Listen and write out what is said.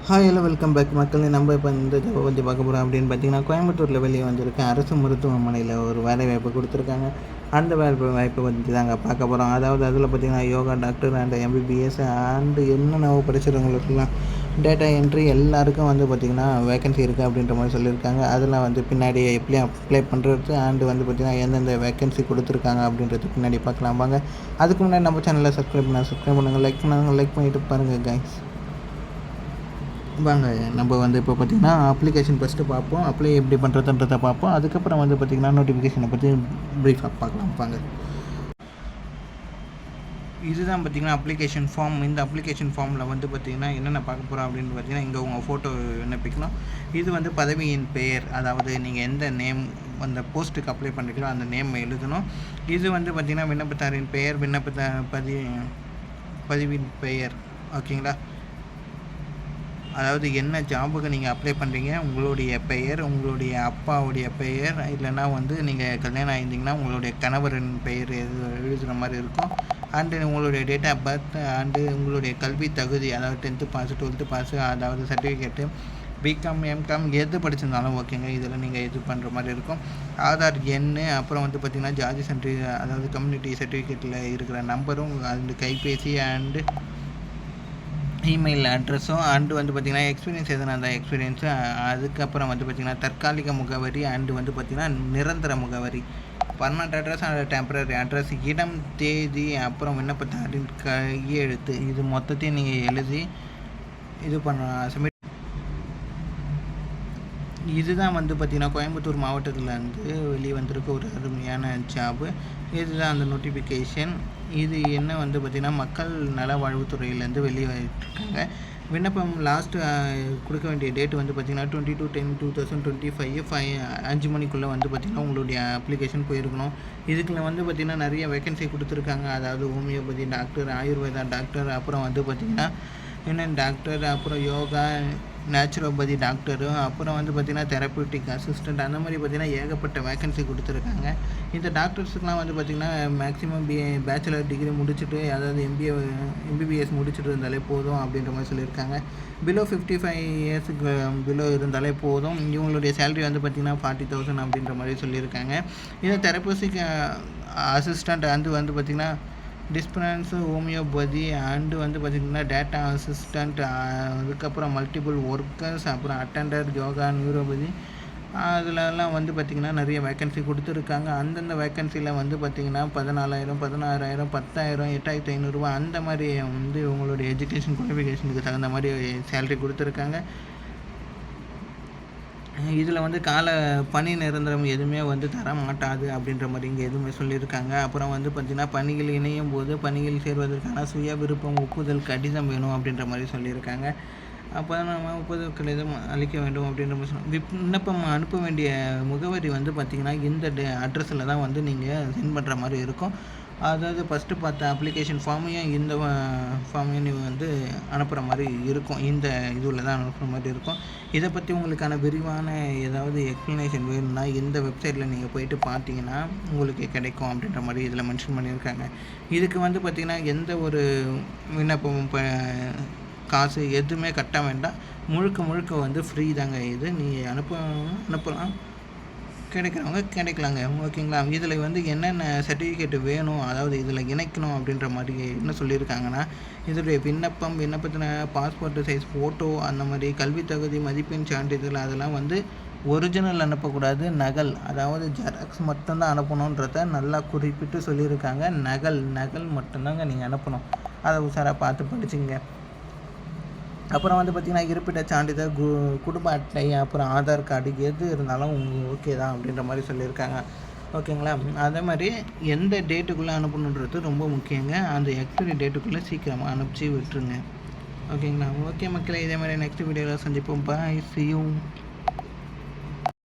Hi hello welcome back மக்களே. நம்ம இப்போ இந்த ஜாபை பற்றி பார்க்க போகிறோம் அப்படின்னு பார்த்தீங்கன்னா, கோயம்புத்தூரில் வெளியே வந்திருக்க அரசு மருத்துவமனையில் ஒரு வேலை வாய்ப்பு கொடுத்துருக்காங்க. அந்த வேலை வாய்ப்பை பற்றி தாங்க பார்க்க போகிறோம். அதாவது அதில் பார்த்தீங்கன்னா yoga doctor and MBBS and என்னென்ன படிச்சிருவங்களுக்குலாம் டேட்டா என்ட்ரி எல்லாருக்கும் வந்து பார்த்திங்கன்னா வேக்கன்சி இருக்குது அப்படின்ற மாதிரி சொல்லியிருக்காங்க. அதெல்லாம் வந்து பின்னாடி எப்படி அப்ளை பண்ணுறது அண்டு வந்து பார்த்திங்கன்னா எந்தெந்த வேக்கன்சி கொடுத்துருக்காங்க அப்படின்றது பின்னாடி பார்க்கலாம் வாங்க. அதுக்கு முன்னாடி நம்ம சேனலில் சப்ஸ்கிரைப் பண்ணுங்கள், லைக் பண்ணிவிட்டு பாருங்கள் கைஸ். வாங்க நம்ம வந்து இப்போ பார்த்திங்கன்னா அப்ளிகேஷன் ஃபஸ்ட்டு பார்ப்போம். அப்ளை எப்படி பண்ணுறதுன்றதை பார்ப்போம். அதுக்கப்புறம் வந்து பார்த்திங்கன்னா நோட்டிஃபிகேஷனை பற்றி ப்ரீஃபாக பார்க்கலாம் வாங்க. இதுதான் பார்த்திங்கன்னா அப்ளிகேஷன் ஃபார்ம். இந்த அப்ளிகேஷன் ஃபார்மில் வந்து பார்த்திங்கன்னா என்னென்ன பார்க்க போகிறோம் அப்படின்னு பார்த்திங்கன்னா, இங்கே உங்கள் ஃபோட்டோ விண்ணப்பிக்கணும். இது வந்து பதவியின் பெயர், அதாவது நீங்கள் எந்த நேம் அந்த போஸ்ட்டுக்கு அப்ளை பண்ணுறீங்களோ அந்த நேம் எழுதணும். இது வந்து பார்த்திங்கன்னா விண்ணப்பத்தாரின் பெயர், பதிவின் பெயர், ஓகேங்களா. அதாவது என்ன ஜாபுக்கு நீங்கள் அப்ளை பண்ணுறீங்க, உங்களுடைய பெயர், உங்களுடைய அப்பாவுடைய பெயர், இல்லைனா வந்து நீங்கள் கல்யாணம் ஆகியிருந்தீங்கன்னா உங்களுடைய கணவரின் பெயர் எழுதுகிற மாதிரி இருக்கும். அண்டு உங்களுடைய டேட் ஆஃப் பர்த் அண்டு உங்களுடைய கல்வி தகுதி, அதாவது 10th பாஸு 12th பாஸு, அதாவது சர்டிஃபிகேட்டு, பிகாம் எம்காம் எது படிச்சிருந்தாலும் ஓகேங்க. இதில் நீங்கள் இது பண்ணுற மாதிரி இருக்கும். ஆதார் எண்ணு, அப்புறம் வந்து பார்த்திங்கன்னா ஜாதி சர்டிஃபிகேட், அதாவது கம்யூனிட்டி சர்டிஃபிகேட்டில் இருக்கிற நம்பரும், அந்த கைபேசி அண்டு இமெயில் அட்ரஸும் அண்டு வந்து பார்த்திங்கன்னா எக்ஸ்பீரியன்ஸ் எதுனா அந்த எக்ஸ்பீரியன்ஸு. அதுக்கப்புறம் வந்து பார்த்திங்கன்னா தற்காலிக முகவரி அண்டு வந்து பார்த்திங்கன்னா நிரந்தர முகவரி, permanent address and temporary address, இடம், தேதி, அப்புறம் விண்ணப்பத்தாரின் கையெழுத்து. இது மொத்தத்தையும் நீங்கள் எழுதி இது பண்ண இதுதான் வந்து பார்த்திங்கன்னா கோயம்புத்தூர் மாவட்டத்திலேருந்து வெளியே வந்திருக்க ஒரு அருமையான ஜாபு. இதுதான் அந்த நோட்டிஃபிகேஷன். இது என்ன வந்து பார்த்திங்கன்னா மக்கள் நலவாழ்வுத்துறையிலேருந்து வெளியே இருக்காங்க. விண்ணப்பம் லாஸ்ட்டு கொடுக்க வேண்டிய டேட் வந்து பார்த்திங்கன்னா 22/10/2025 5 மணிக்குள்ளே வந்து பார்த்திங்கன்னா உங்களுடைய அப்ளிகேஷன் போயிருக்கணும். இதுக்குள்ள வந்து பார்த்திங்கன்னா நிறைய வேக்கன்சி கொடுத்துருக்காங்க. அதாவது ஹோமியோபதி டாக்டர், ஆயுர்வேதா டாக்டர், அப்புறம் வந்து பார்த்திங்கன்னா யூனான் டாக்டர், அப்புறம் யோகா, நேச்சுரோபதி டாக்டரு, அப்புறம் வந்து பார்த்திங்கன்னா தெரப்பியூட்டிக் அசிஸ்டண்ட், அந்த மாதிரி பார்த்திங்கன்னா ஏகப்பட்ட வேக்கன்சி கொடுத்துருக்காங்க. இந்த டாக்டர்ஸுக்கெலாம் வந்து பார்த்திங்கன்னா மேக்ஸிமம் பேச்சுலர் டிகிரி முடிச்சுட்டு, அதாவது எம்பிபிஎஸ் முடிச்சுட்டு இருந்தாலே போதும் அப்படின்ற மாதிரி சொல்லியிருக்காங்க. பிலோ 55 இயர்ஸுக்கு பிலோ இருந்தாலே போதும். இவங்களுடைய சேலரி வந்து பார்த்திங்கன்னா 40,000 அப்படின்ற மாதிரி சொல்லியிருக்காங்க. இந்த தெரப்பியூட்டிக் அசிஸ்டண்ட் வந்து பார்த்திங்கன்னா டிஸ்பென்ஸு, ஹோமியோபதி அண்டு வந்து பார்த்திங்கன்னா டேட்டா அசிஸ்டண்ட், அதுக்கப்புறம் மல்டிபிள் ஒர்க்கர்ஸ், அப்புறம் அட்டெண்டர், யோகா, நியூரோபதி, அதிலலாம் வந்து பார்த்திங்கன்னா நிறைய வேக்கன்சி கொடுத்துருக்காங்க. அந்தந்த வேக்கன்சியில் வந்து பார்த்திங்கன்னா 14,000, 16,000, 10,000, 8,500 அந்த மாதிரி வந்து உங்களுடைய எஜுகேஷன் குவாலிஃபிகேஷனுக்கு தகுந்த மாதிரி சேலரி கொடுத்துருக்காங்க. இதில் வந்து கால பணி நிரந்தரம் எதுவுமே வந்து தர மாட்டாது அப்படின்ற மாதிரி இங்கே எதுவுமே சொல்லியிருக்காங்க. அப்புறம் வந்து பார்த்திங்கன்னா பணிகள் இணையும் போது பணியில் சேர்வதற்கான சுய விருப்பம் ஒப்புதல் கடிதம் வேணும் அப்படின்ற மாதிரி சொல்லியிருக்காங்க. அப்போ நம்ம ஒப்புதல் கடிதம் அளிக்க வேண்டும் அப்படின்ற மாதிரி விண்ணப்பம் அனுப்ப வேண்டிய முகவரி வந்து பார்த்திங்கன்னா இந்த அட்ரஸில் தான் வந்து நீங்கள் சென்ட் பண்ணுற மாதிரி இருக்கும். அதாவது ஃபஸ்ட்டு பார்த்த அப்ளிகேஷன் ஃபார்மையும் இந்த ஃபார்மையும் நீங்கள் வந்து அனுப்புகிற மாதிரி இருக்கும். இந்த இதில் தான் அனுப்புகிற மாதிரி இருக்கும். இதை பற்றி உங்களுக்கான விரிவான ஏதாவது எக்ஸ்ப்ளனேஷன் வேணும்னா இந்த வெப்சைட்டில் நீங்கள் போய்ட்டு பார்த்தீங்கன்னா உங்களுக்கு கிடைக்கும் அப்படின்ற மாதிரி இதில் மென்ஷன் பண்ணியிருக்காங்க. இதுக்கு வந்து பார்த்திங்கன்னா எந்த ஒரு விண்ணப்பமும் காசு எதுவுமே கட்ட வேண்டாம். முழுக்க வந்து ஃப்ரீ தாங்க. இது நீங்கள் அனுப்பலாம், கிடைக்கிறவங்க கிடைக்கலாங்க, ஓகேங்களா. இதில் வந்து என்னென்ன சர்டிஃபிகேட் வேணும், அதாவது இதில் இணைக்கணும் அப்படின்ற மாதிரி என்ன சொல்லியிருக்காங்கன்னா, இதோடைய விண்ணப்பத்தின பாஸ்போர்ட் சைஸ் ஃபோட்டோ, அந்த மாதிரி கல்வி தகுதி, மதிப்பெண் சான்றிதழ், அதெல்லாம் வந்து ஒரிஜினல் அனுப்பக்கூடாது, நகல், அதாவது ஜெராக்ஸ் மட்டும்தான் அனுப்பணுன்றத நல்லா குறிப்பிட்டு சொல்லியிருக்காங்க. நகல் மட்டும்தாங்க நீங்கள் அனுப்பணும். அதை உஷாராக பார்த்து படிச்சுங்க. அப்புறம் வந்து பார்த்திங்கன்னா இருப்பிட சான்றிதழ், குடும்ப அட்டை, அப்புறம் ஆதார் கார்டு எது இருந்தாலும் ஓகே தான் அப்படின்ற மாதிரி சொல்லியிருக்காங்க, ஓகேங்களா. அதே மாதிரி எந்த டேட்டுக்குள்ளே அனுப்பணுன்றது ரொம்ப முக்கியங்க. அந்த எக்ஸ்பைரி டேட்டுக்குள்ளே சீக்கிரமாக அனுப்பிச்சி விட்டுருங்க, ஓகேங்களா. ஓகே மக்களே, இதே மாதிரி நெக்ஸ்ட் வீடியோவில் சந்திப்போம். பாய், see you.